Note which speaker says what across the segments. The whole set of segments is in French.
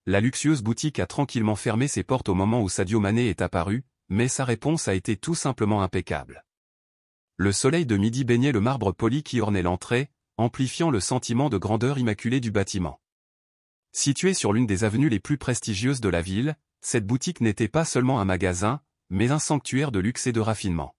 Speaker 1: La luxueuse boutique a tranquillement fermé ses portes au moment où Sadio Mané est apparu, mais sa réponse a été tout simplement impeccable. Le soleil de midi baignait le marbre poli qui ornait l'entrée, amplifiant le sentiment de grandeur immaculée du bâtiment. Située sur l'une des avenues les plus prestigieuses de la ville, cette boutique n'était pas seulement un magasin, mais un sanctuaire de luxe et de raffinement.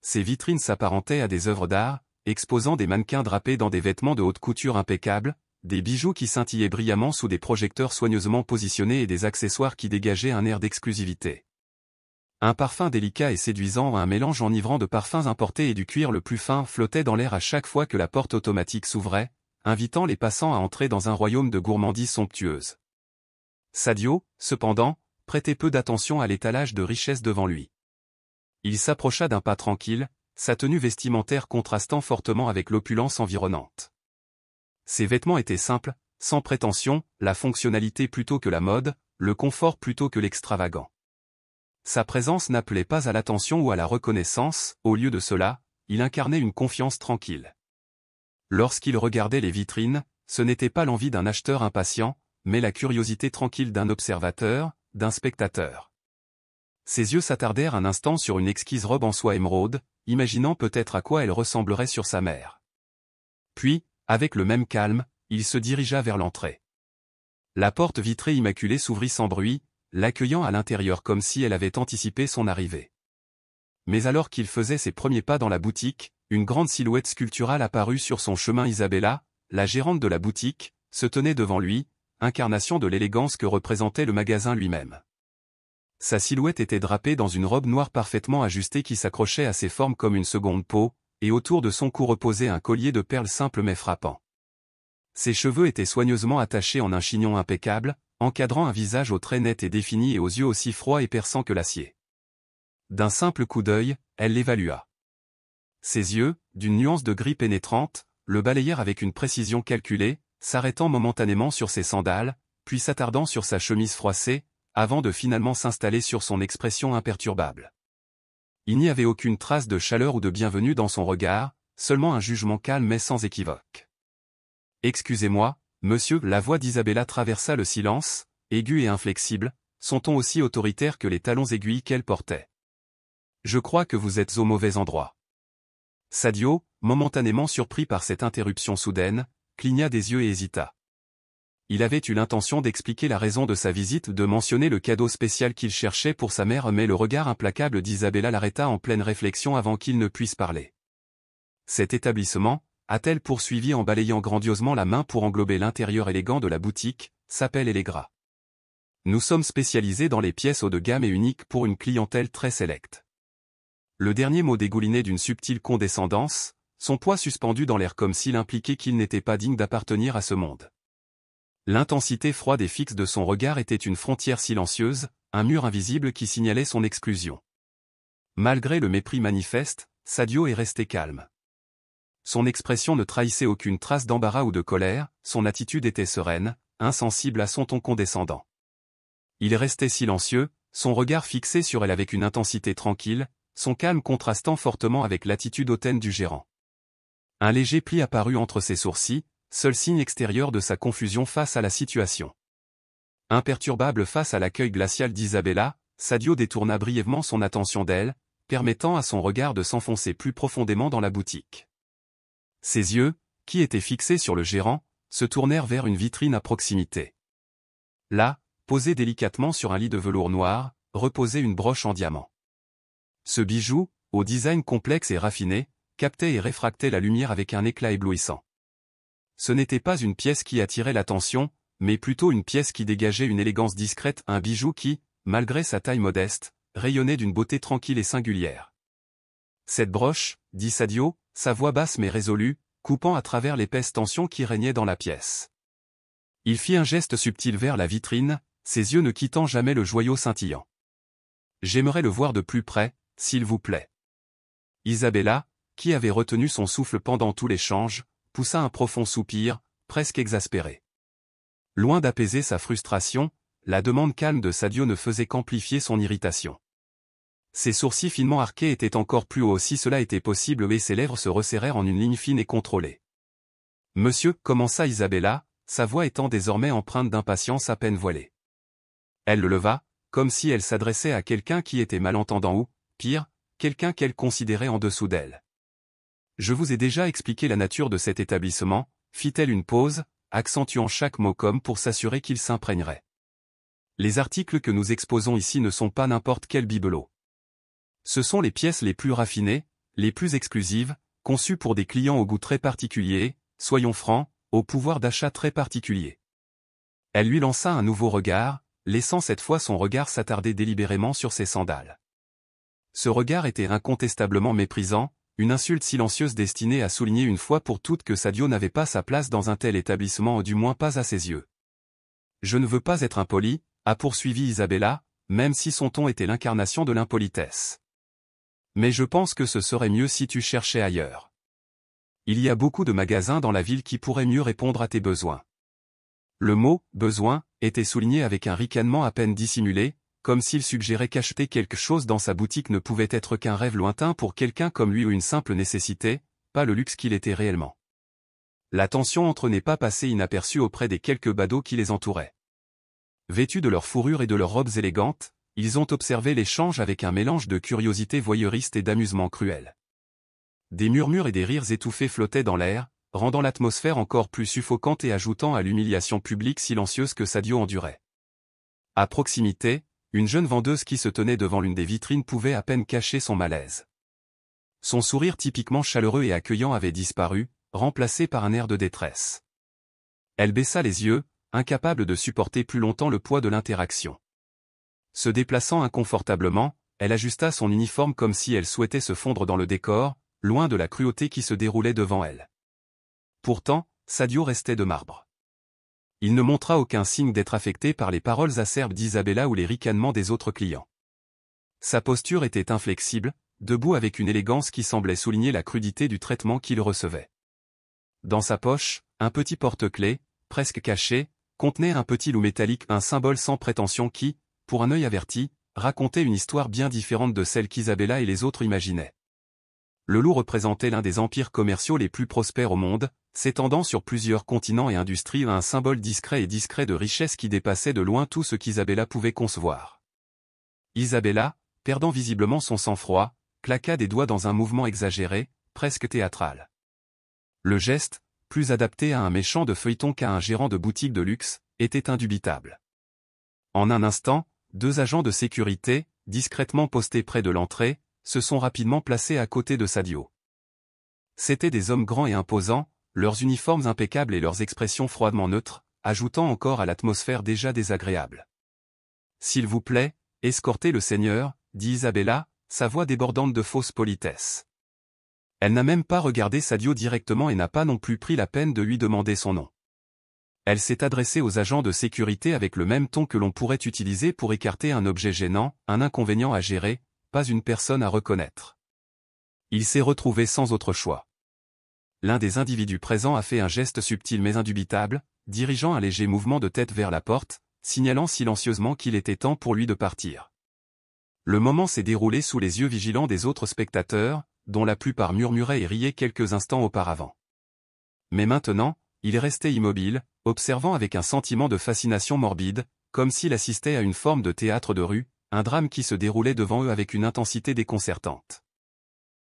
Speaker 1: Ses vitrines s'apparentaient à des œuvres d'art, exposant des mannequins drapés dans des vêtements de haute couture impeccables, des bijoux qui scintillaient brillamment sous des projecteurs soigneusement positionnés et des accessoires qui dégageaient un air d'exclusivité. Un parfum délicat et séduisant, un mélange enivrant de parfums importés et du cuir le plus fin flottait dans l'air à chaque fois que la porte automatique s'ouvrait, invitant les passants à entrer dans un royaume de gourmandise somptueuse. Sadio, cependant, prêtait peu d'attention à l'étalage de richesse devant lui. Il s'approcha d'un pas tranquille, sa tenue vestimentaire contrastant fortement avec l'opulence environnante. Ses vêtements étaient simples, sans prétention, la fonctionnalité plutôt que la mode, le confort plutôt que l'extravagant. Sa présence n'appelait pas à l'attention ou à la reconnaissance, au lieu de cela, il incarnait une confiance tranquille. Lorsqu'il regardait les vitrines, ce n'était pas l'envie d'un acheteur impatient, mais la curiosité tranquille d'un observateur, d'un spectateur. Ses yeux s'attardèrent un instant sur une exquise robe en soie émeraude, imaginant peut-être à quoi elle ressemblerait sur sa mère. Puis, avec le même calme, il se dirigea vers l'entrée. La porte vitrée immaculée s'ouvrit sans bruit, l'accueillant à l'intérieur comme si elle avait anticipé son arrivée. Mais alors qu'il faisait ses premiers pas dans la boutique, une grande silhouette sculpturale apparut sur son chemin. Isabella, la gérante de la boutique, se tenait devant lui, incarnation de l'élégance que représentait le magasin lui-même. Sa silhouette était drapée dans une robe noire parfaitement ajustée qui s'accrochait à ses formes comme une seconde peau, et autour de son cou reposait un collier de perles simple mais frappant. Ses cheveux étaient soigneusement attachés en un chignon impeccable, encadrant un visage aux traits nets et définis et aux yeux aussi froids et perçants que l'acier. D'un simple coup d'œil, elle l'évalua. Ses yeux, d'une nuance de gris pénétrante, le balayèrent avec une précision calculée, s'arrêtant momentanément sur ses sandales, puis s'attardant sur sa chemise froissée, avant de finalement s'installer sur son expression imperturbable. Il n'y avait aucune trace de chaleur ou de bienvenue dans son regard, seulement un jugement calme mais sans équivoque. « Excusez-moi, monsieur » la voix d'Isabella traversa le silence, aiguë et inflexible, son ton aussi autoritaire que les talons aiguilles qu'elle portait. « Je crois que vous êtes au mauvais endroit. » Sadio, momentanément surpris par cette interruption soudaine, cligna des yeux et hésita. Il avait eu l'intention d'expliquer la raison de sa visite, de mentionner le cadeau spécial qu'il cherchait pour sa mère, mais le regard implacable d'Isabella l'arrêta en pleine réflexion avant qu'il ne puisse parler. Cet établissement, a-t-elle poursuivi en balayant grandiosement la main pour englober l'intérieur élégant de la boutique, s'appelle Allegra. Nous sommes spécialisés dans les pièces haut de gamme et uniques pour une clientèle très sélecte. Le dernier mot dégoulinait d'une subtile condescendance, son poids suspendu dans l'air comme s'il impliquait qu'il n'était pas digne d'appartenir à ce monde. L'intensité froide et fixe de son regard était une frontière silencieuse, un mur invisible qui signalait son exclusion. Malgré le mépris manifeste, Sadio est resté calme. Son expression ne trahissait aucune trace d'embarras ou de colère, son attitude était sereine, insensible à son ton condescendant. Il restait silencieux, son regard fixé sur elle avec une intensité tranquille, son calme contrastant fortement avec l'attitude hautaine du gérant. Un léger pli apparut entre ses sourcils, seul signe extérieur de sa confusion face à la situation. Imperturbable face à l'accueil glacial d'Isabella, Sadio détourna brièvement son attention d'elle, permettant à son regard de s'enfoncer plus profondément dans la boutique. Ses yeux, qui étaient fixés sur le gérant, se tournèrent vers une vitrine à proximité. Là, posée délicatement sur un lit de velours noir, reposait une broche en diamant. Ce bijou, au design complexe et raffiné, captait et réfractait la lumière avec un éclat éblouissant. Ce n'était pas une pièce qui attirait l'attention, mais plutôt une pièce qui dégageait une élégance discrète, un bijou qui, malgré sa taille modeste, rayonnait d'une beauté tranquille et singulière. Cette broche, dit Sadio, sa voix basse mais résolue, coupant à travers l'épaisse tension qui régnait dans la pièce. Il fit un geste subtil vers la vitrine, ses yeux ne quittant jamais le joyau scintillant. « J'aimerais le voir de plus près, s'il vous plaît. » Isabella, qui avait retenu son souffle pendant tout l'échange, poussa un profond soupir, presque exaspéré. Loin d'apaiser sa frustration, la demande calme de Sadio ne faisait qu'amplifier son irritation. Ses sourcils finement arqués étaient encore plus hauts si cela était possible et ses lèvres se resserrèrent en une ligne fine et contrôlée. « Monsieur » commença Isabella, sa voix étant désormais empreinte d'impatience à peine voilée. Elle le leva, comme si elle s'adressait à quelqu'un qui était malentendant ou, pire, quelqu'un qu'elle considérait en dessous d'elle. Je vous ai déjà expliqué la nature de cet établissement, fit-elle une pause, accentuant chaque mot comme pour s'assurer qu'il s'imprégnerait. Les articles que nous exposons ici ne sont pas n'importe quel bibelot. Ce sont les pièces les plus raffinées, les plus exclusives, conçues pour des clients au goût très particulier, soyons francs, au pouvoir d'achat très particulier. Elle lui lança un nouveau regard, laissant cette fois son regard s'attarder délibérément sur ses sandales. Ce regard était incontestablement méprisant, une insulte silencieuse destinée à souligner une fois pour toutes que Sadio n'avait pas sa place dans un tel établissement ou du moins pas à ses yeux. « Je ne veux pas être impoli », a poursuivi Isabella, même si son ton était l'incarnation de l'impolitesse. Mais je pense que ce serait mieux si tu cherchais ailleurs. Il y a beaucoup de magasins dans la ville qui pourraient mieux répondre à tes besoins. Le mot « besoin » était souligné avec un ricanement à peine dissimulé, comme s'il suggérait qu'acheter quelque chose dans sa boutique ne pouvait être qu'un rêve lointain pour quelqu'un comme lui ou une simple nécessité, pas le luxe qu'il était réellement. La tension entre eux n'est pas passée inaperçue auprès des quelques badauds qui les entouraient. Vêtus de leurs fourrures et de leurs robes élégantes, ils ont observé l'échange avec un mélange de curiosité voyeuriste et d'amusement cruel. Des murmures et des rires étouffés flottaient dans l'air, rendant l'atmosphère encore plus suffocante et ajoutant à l'humiliation publique silencieuse que Sadio endurait. À proximité, une jeune vendeuse qui se tenait devant l'une des vitrines pouvait à peine cacher son malaise. Son sourire typiquement chaleureux et accueillant avait disparu, remplacé par un air de détresse. Elle baissa les yeux, incapable de supporter plus longtemps le poids de l'interaction. Se déplaçant inconfortablement, elle ajusta son uniforme comme si elle souhaitait se fondre dans le décor, loin de la cruauté qui se déroulait devant elle. Pourtant, Sadio restait de marbre. Il ne montra aucun signe d'être affecté par les paroles acerbes d'Isabella ou les ricanements des autres clients. Sa posture était inflexible, debout avec une élégance qui semblait souligner la crudité du traitement qu'il recevait. Dans sa poche, un petit porte-clés, presque caché, contenait un petit loup métallique, un symbole sans prétention qui, pour un œil averti, racontait une histoire bien différente de celle qu'Isabella et les autres imaginaient. Le loup représentait l'un des empires commerciaux les plus prospères au monde, s'étendant sur plusieurs continents et industries, un symbole discret et discret de richesse qui dépassait de loin tout ce qu'Isabella pouvait concevoir. Isabella, perdant visiblement son sang-froid, claqua des doigts dans un mouvement exagéré, presque théâtral. Le geste, plus adapté à un méchant de feuilleton qu'à un gérant de boutique de luxe, était indubitable. En un instant, 2 agents de sécurité, discrètement postés près de l'entrée, se sont rapidement placés à côté de Sadio. C'étaient des hommes grands et imposants, leurs uniformes impeccables et leurs expressions froidement neutres, ajoutant encore à l'atmosphère déjà désagréable. « S'il vous plaît, escortez le seigneur, » dit Isabella, sa voix débordante de fausse politesse. Elle n'a même pas regardé Sadio directement et n'a pas non plus pris la peine de lui demander son nom. Elle s'est adressée aux agents de sécurité avec le même ton que l'on pourrait utiliser pour écarter un objet gênant, un inconvénient à gérer, pas une personne à reconnaître. Il s'est retrouvé sans autre choix. L'un des individus présents a fait un geste subtil mais indubitable, dirigeant un léger mouvement de tête vers la porte, signalant silencieusement qu'il était temps pour lui de partir. Le moment s'est déroulé sous les yeux vigilants des autres spectateurs, dont la plupart murmuraient et riaient quelques instants auparavant. Mais maintenant, il restait immobile, observant avec un sentiment de fascination morbide, comme s'il assistait à une forme de théâtre de rue, un drame qui se déroulait devant eux avec une intensité déconcertante.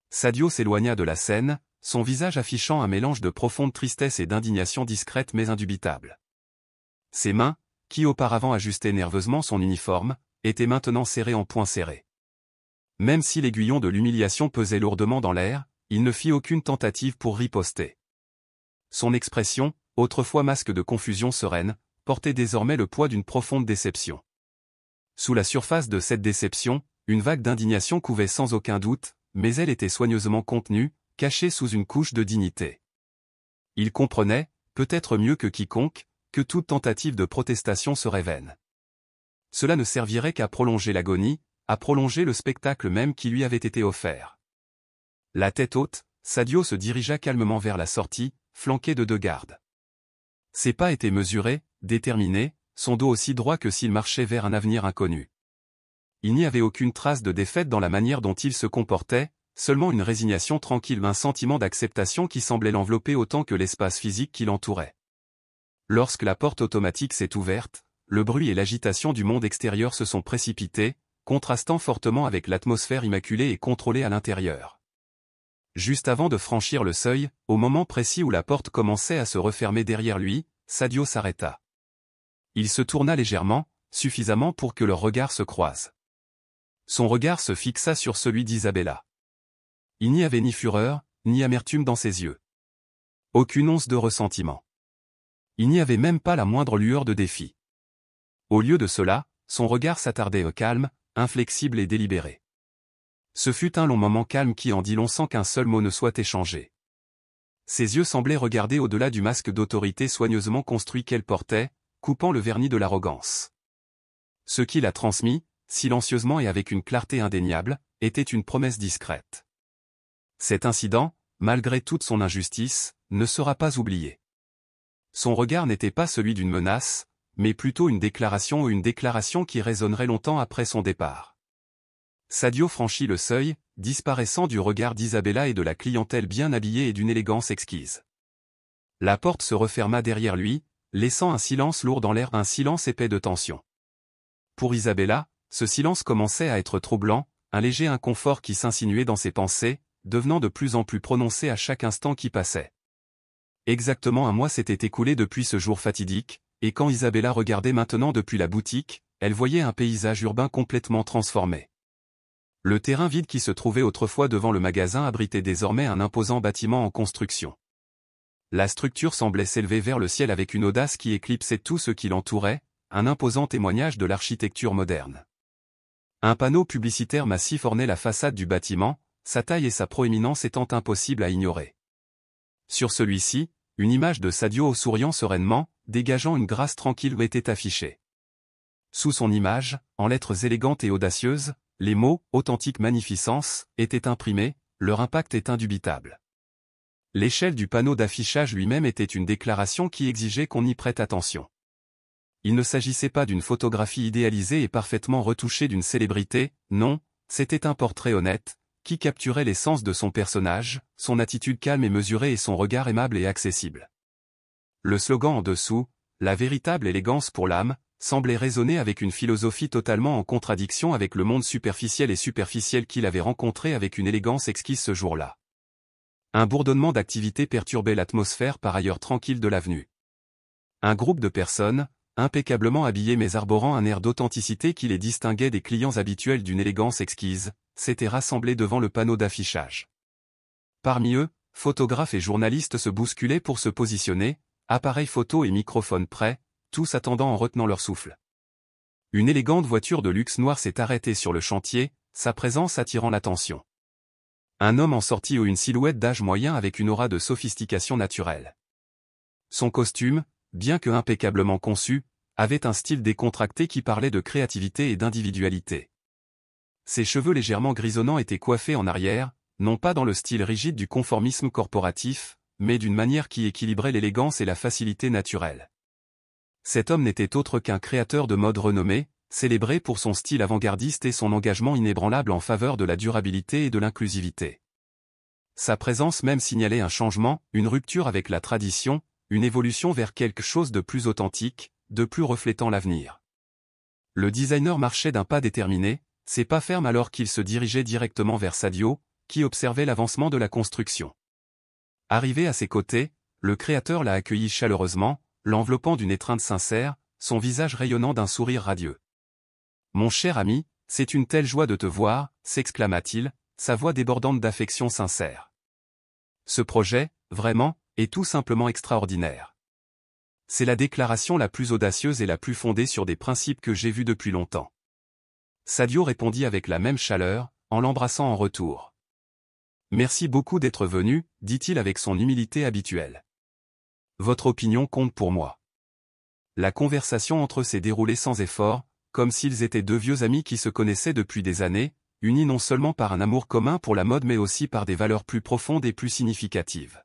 Speaker 1: Sadio s'éloigna de la scène, son visage affichant un mélange de profonde tristesse et d'indignation discrète mais indubitable. Ses mains, qui auparavant ajustaient nerveusement son uniforme, étaient maintenant serrées en poings serrés. Même si l'aiguillon de l'humiliation pesait lourdement dans l'air, il ne fit aucune tentative pour riposter. Son expression, autrefois masque de confusion sereine, portait désormais le poids d'une profonde déception. Sous la surface de cette déception, une vague d'indignation couvait sans aucun doute, mais elle était soigneusement contenue, cachée sous une couche de dignité. Il comprenait, peut-être mieux que quiconque, que toute tentative de protestation serait vaine. Cela ne servirait qu'à prolonger l'agonie, à prolonger le spectacle même qui lui avait été offert. La tête haute, Sadio se dirigea calmement vers la sortie, flanqué de 2 gardes. Ses pas étaient mesurés, déterminés, son dos aussi droit que s'il marchait vers un avenir inconnu. Il n'y avait aucune trace de défaite dans la manière dont il se comportait, seulement une résignation tranquille, un sentiment d'acceptation qui semblait l'envelopper autant que l'espace physique qui l'entourait. Lorsque la porte automatique s'est ouverte, le bruit et l'agitation du monde extérieur se sont précipités, contrastant fortement avec l'atmosphère immaculée et contrôlée à l'intérieur. Juste avant de franchir le seuil, au moment précis où la porte commençait à se refermer derrière lui, Sadio s'arrêta. Il se tourna légèrement, suffisamment pour que leurs regards se croisent. Son regard se fixa sur celui d'Isabella. Il n'y avait ni fureur, ni amertume dans ses yeux. Aucune once de ressentiment. Il n'y avait même pas la moindre lueur de défi. Au lieu de cela, son regard s'attardait au calme, inflexible et délibéré. Ce fut un long moment calme qui en dit long sans qu'un seul mot ne soit échangé. Ses yeux semblaient regarder au-delà du masque d'autorité soigneusement construit qu'elle portait, coupant le vernis de l'arrogance. Ce qui l'a transmis, silencieusement et avec une clarté indéniable, était une promesse discrète. Cet incident, malgré toute son injustice, ne sera pas oublié. Son regard n'était pas celui d'une menace, mais plutôt une déclaration qui résonnerait longtemps après son départ. Sadio franchit le seuil, disparaissant du regard d'Isabella et de la clientèle bien habillée et d'une élégance exquise. La porte se referma derrière lui, laissant un silence lourd dans l'air, un silence épais de tension. Pour Isabella, ce silence commençait à être troublant, un léger inconfort qui s'insinuait dans ses pensées, devenant de plus en plus prononcé à chaque instant qui passait. Exactement un mois s'était écoulé depuis ce jour fatidique, et quand Isabella regardait maintenant depuis la boutique, elle voyait un paysage urbain complètement transformé. Le terrain vide qui se trouvait autrefois devant le magasin abritait désormais un imposant bâtiment en construction. La structure semblait s'élever vers le ciel avec une audace qui éclipsait tout ce qui l'entourait, un imposant témoignage de l'architecture moderne. Un panneau publicitaire massif ornait la façade du bâtiment, sa taille et sa proéminence étant impossibles à ignorer. Sur celui-ci, une image de Sadio souriant sereinement, dégageant une grâce tranquille était affichée. Sous son image, en lettres élégantes et audacieuses, les mots « authentique magnificence » étaient imprimés, leur impact est indubitable. L'échelle du panneau d'affichage lui-même était une déclaration qui exigeait qu'on y prête attention. Il ne s'agissait pas d'une photographie idéalisée et parfaitement retouchée d'une célébrité, non, c'était un portrait honnête, qui capturait l'essence de son personnage, son attitude calme et mesurée et son regard aimable et accessible. Le slogan en dessous, « La véritable élégance pour l'âme », semblait résonner avec une philosophie totalement en contradiction avec le monde superficiel qu'il avait rencontré avec une élégance exquise ce jour-là. Un bourdonnement d'activité perturbait l'atmosphère par ailleurs tranquille de l'avenue. Un groupe de personnes, impeccablement habillées mais arborant un air d'authenticité qui les distinguait des clients habituels d'une élégance exquise, s'étaient rassemblés devant le panneau d'affichage. Parmi eux, photographes et journalistes se bousculaient pour se positionner, appareils photo et microphones prêts, tous attendant en retenant leur souffle. Une élégante voiture de luxe noire s'est arrêtée sur le chantier, sa présence attirant l'attention. Un homme en sortit ou une silhouette d'âge moyen avec une aura de sophistication naturelle. Son costume, bien que impeccablement conçu, avait un style décontracté qui parlait de créativité et d'individualité. Ses cheveux légèrement grisonnants étaient coiffés en arrière, non pas dans le style rigide du conformisme corporatif, mais d'une manière qui équilibrait l'élégance et la facilité naturelle. Cet homme n'était autre qu'un créateur de mode renommé, célébré pour son style avant-gardiste et son engagement inébranlable en faveur de la durabilité et de l'inclusivité. Sa présence même signalait un changement, une rupture avec la tradition, une évolution vers quelque chose de plus authentique, de plus reflétant l'avenir. Le designer marchait d'un pas déterminé, ses pas fermes alors qu'il se dirigeait directement vers Sadio, qui observait l'avancement de la construction. Arrivé à ses côtés, le créateur l'a accueilli chaleureusement, l'enveloppant d'une étreinte sincère, son visage rayonnant d'un sourire radieux. « Mon cher ami, c'est une telle joie de te voir », s'exclama-t-il, sa voix débordante d'affection sincère. Ce projet, vraiment, est tout simplement extraordinaire. C'est la déclaration la plus audacieuse et la plus fondée sur des principes que j'ai vus depuis longtemps. Sadio répondit avec la même chaleur, en l'embrassant en retour. « Merci beaucoup d'être venu, dit-il avec son humilité habituelle. Votre opinion compte pour moi. » La conversation entre eux s'est déroulée sans effort, comme s'ils étaient deux vieux amis qui se connaissaient depuis des années, unis non seulement par un amour commun pour la mode mais aussi par des valeurs plus profondes et plus significatives.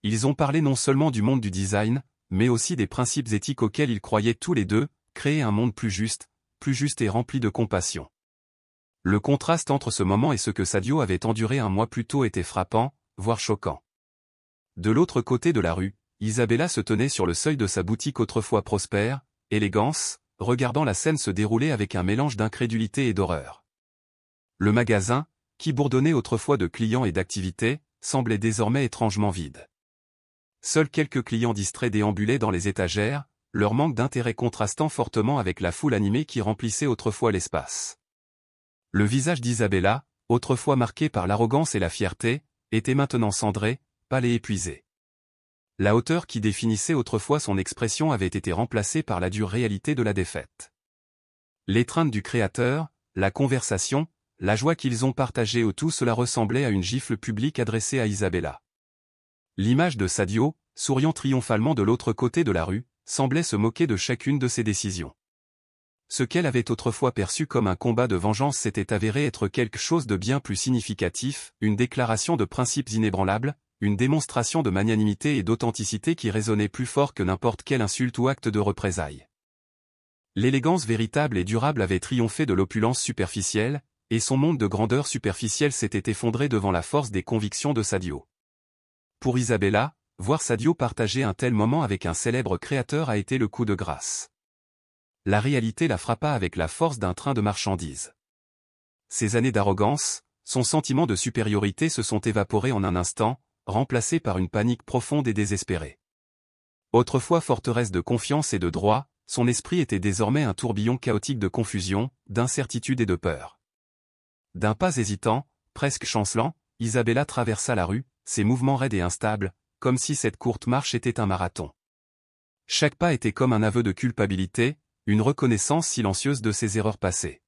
Speaker 1: Ils ont parlé non seulement du monde du design, mais aussi des principes éthiques auxquels ils croyaient tous les deux, créer un monde plus juste et rempli de compassion. Le contraste entre ce moment et ce que Sadio avait enduré un mois plus tôt était frappant, voire choquant. De l'autre côté de la rue, Isabella se tenait sur le seuil de sa boutique autrefois prospère, élégance, regardant la scène se dérouler avec un mélange d'incrédulité et d'horreur. Le magasin, qui bourdonnait autrefois de clients et d'activités, semblait désormais étrangement vide. Seuls quelques clients distraits déambulaient dans les étagères, leur manque d'intérêt contrastant fortement avec la foule animée qui remplissait autrefois l'espace. Le visage d'Isabella, autrefois marqué par l'arrogance et la fierté, était maintenant cendré, pâle et épuisé. La hauteur qui définissait autrefois son expression avait été remplacée par la dure réalité de la défaite. L'étreinte du Créateur, la conversation, la joie qu'ils ont partagée au tout cela ressemblait à une gifle publique adressée à Isabella. L'image de Sadio, souriant triomphalement de l'autre côté de la rue, semblait se moquer de chacune de ses décisions. Ce qu'elle avait autrefois perçu comme un combat de vengeance s'était avéré être quelque chose de bien plus significatif, une déclaration de principes inébranlables, une démonstration de magnanimité et d'authenticité qui résonnait plus fort que n'importe quelle insulte ou acte de représailles. L'élégance véritable et durable avait triomphé de l'opulence superficielle, et son monde de grandeur superficielle s'était effondré devant la force des convictions de Sadio. Pour Isabella, voir Sadio partager un tel moment avec un célèbre créateur a été le coup de grâce. La réalité la frappa avec la force d'un train de marchandises. Ces années d'arrogance, son sentiment de supériorité se sont évaporés en un instant, remplacés par une panique profonde et désespérée. Autrefois forteresse de confiance et de droit, son esprit était désormais un tourbillon chaotique de confusion, d'incertitude et de peur. D'un pas hésitant, presque chancelant, Isabella traversa la rue, ses mouvements raides et instables, comme si cette courte marche était un marathon. Chaque pas était comme un aveu de culpabilité, une reconnaissance silencieuse de ses erreurs passées.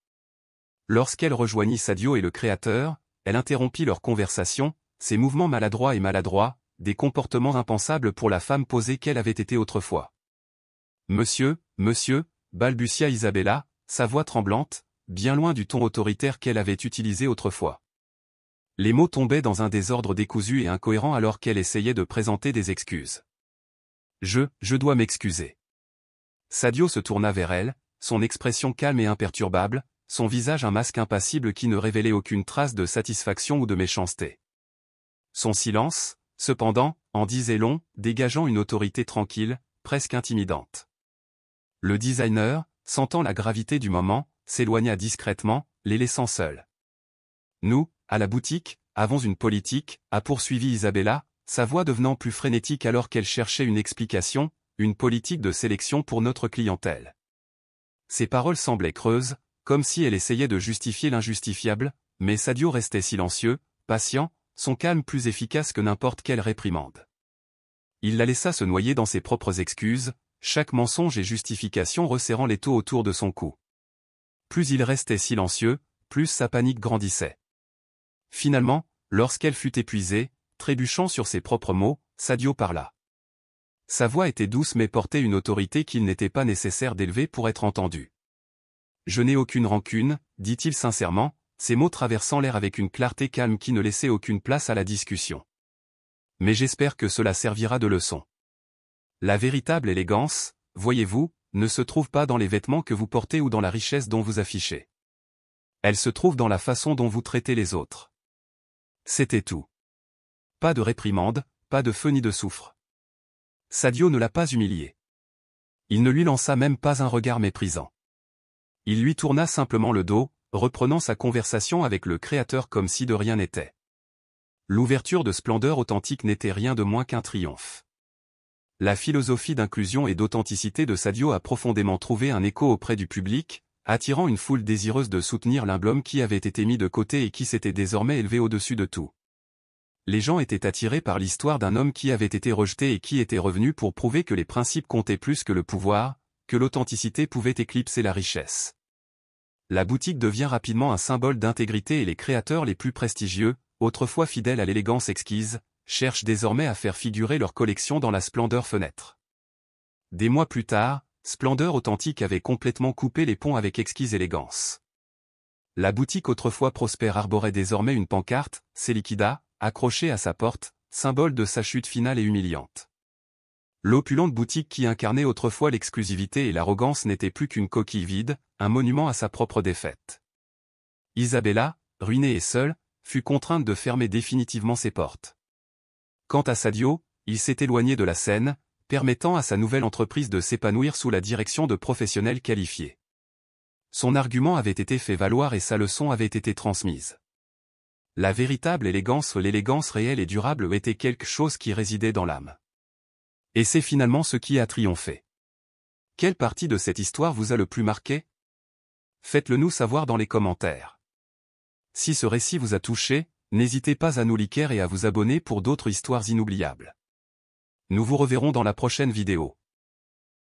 Speaker 1: Lorsqu'elle rejoignit Sadio et le Créateur, elle interrompit leur conversation, ses mouvements maladroits, des comportements impensables pour la femme posée qu'elle avait été autrefois. « Monsieur, balbutia Isabella, sa voix tremblante, bien loin du ton autoritaire qu'elle avait utilisé autrefois. Les mots tombaient dans un désordre décousu et incohérent alors qu'elle essayait de présenter des excuses. « Je dois m'excuser. » Sadio se tourna vers elle, son expression calme et imperturbable, son visage un masque impassible qui ne révélait aucune trace de satisfaction ou de méchanceté. Son silence, cependant, en disait long, dégageant une autorité tranquille, presque intimidante. Le designer, sentant la gravité du moment, s'éloigna discrètement, les laissant seuls. « Nous, à la boutique, avons une politique, a poursuivi Isabella, sa voix devenant plus frénétique alors qu'elle cherchait une explication, une politique de sélection pour notre clientèle. » Ses paroles semblaient creuses, comme si elle essayait de justifier l'injustifiable, mais Sadio restait silencieux, patient, son calme plus efficace que n'importe quelle réprimande. Il la laissa se noyer dans ses propres excuses, chaque mensonge et justification resserrant l'étau autour de son cou. Plus il restait silencieux, plus sa panique grandissait. Finalement, lorsqu'elle fut épuisée, trébuchant sur ses propres mots, Sadio parla. Sa voix était douce mais portait une autorité qu'il n'était pas nécessaire d'élever pour être entendu. « Je n'ai aucune rancune, dit-il sincèrement, ses mots traversant l'air avec une clarté calme qui ne laissait aucune place à la discussion. Mais j'espère que cela servira de leçon. La véritable élégance, voyez-vous, ne se trouve pas dans les vêtements que vous portez ou dans la richesse dont vous affichez. Elle se trouve dans la façon dont vous traitez les autres. » C'était tout. Pas de réprimande, pas de feu ni de soufre. Sadio ne l'a pas humilié. Il ne lui lança même pas un regard méprisant. Il lui tourna simplement le dos, reprenant sa conversation avec le Créateur comme si de rien n'était. L'ouverture de splendeur authentique n'était rien de moins qu'un triomphe. La philosophie d'inclusion et d'authenticité de Sadio a profondément trouvé un écho auprès du public, attirant une foule désireuse de soutenir l'humble homme qui avait été mis de côté et qui s'était désormais élevé au-dessus de tout. Les gens étaient attirés par l'histoire d'un homme qui avait été rejeté et qui était revenu pour prouver que les principes comptaient plus que le pouvoir, que l'authenticité pouvait éclipser la richesse. La boutique devient rapidement un symbole d'intégrité et les créateurs les plus prestigieux, autrefois fidèles à l'élégance exquise, cherchent désormais à faire figurer leur collection dans la splendeur fenêtre. Des mois plus tard, Splendeur Authentique avait complètement coupé les ponts avec exquise élégance. La boutique autrefois prospère arborait désormais une pancarte, C'est liquida, accrochée à sa porte, symbole de sa chute finale et humiliante. L'opulente boutique qui incarnait autrefois l'exclusivité et l'arrogance n'était plus qu'une coquille vide, un monument à sa propre défaite. Isabella, ruinée et seule, fut contrainte de fermer définitivement ses portes. Quant à Sadio, il s'est éloigné de la scène, permettant à sa nouvelle entreprise de s'épanouir sous la direction de professionnels qualifiés. Son argument avait été fait valoir et sa leçon avait été transmise. La véritable élégance, l'élégance réelle et durable était quelque chose qui résidait dans l'âme. Et c'est finalement ce qui a triomphé. Quelle partie de cette histoire vous a le plus marqué? Faites-le nous savoir dans les commentaires. Si ce récit vous a touché, n'hésitez pas à nous liker et à vous abonner pour d'autres histoires inoubliables. Nous vous reverrons dans la prochaine vidéo.